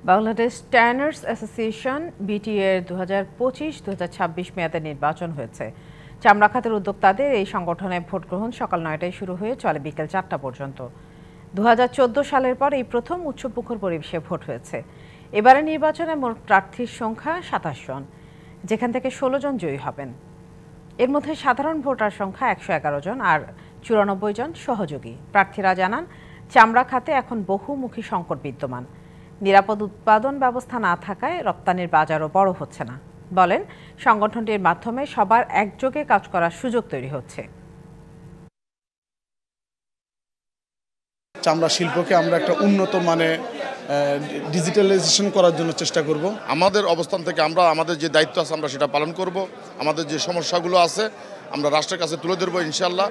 Bangladesh tanners association বিটিএর 2025-2026 মেয়াদে নির্বাচন হয়েছে। চামড়া খাতের উদ্যোক্তাদের এই সংগঠনে ভোট গ্রহণ সকাল 9টায় শুরু হয়ে চলে বিকেল 4টা পর্যন্ত। 2014 সালের পর এই প্রথম উৎসবমুখর পরিবেশে ভোট হয়েছে। এবারে নির্বাচনে মোট প্রার্থীর সংখ্যা 27 জন, যেখান থেকে 16 জন জয়ী হবেন। এর মধ্যে সাধারণ ভোটার সংখ্যা 111 জন আর 94 জন সহযোগী। প্রার্থীরা জানান, চামড়া খাতে এখন বহুমুখী সংকট বিদ্যমান। নিরাপদ উৎপাদন ব্যবস্থা না থাকায় রপ্তানির বাজারও বড় হচ্ছে না। বলেন, সংগঠনটির মাধ্যমে সবার একযোগে কাজ করার সুযোগ তৈরি হচ্ছে। চামড়া শিল্পকে আমরা একটা উন্নত মানে ডিজিটালাইজেশন করার জন্য চেষ্টা করব। আমাদের অবস্থান থেকে আমরা আমাদের যে দায়িত্ব আছে আমরা সেটা পালন করব। আমাদের যে সমস্যাগুলো আছে আমরা রাষ্ট্রের কাছে তুলে ধরবো ইনশাআল্লাহ।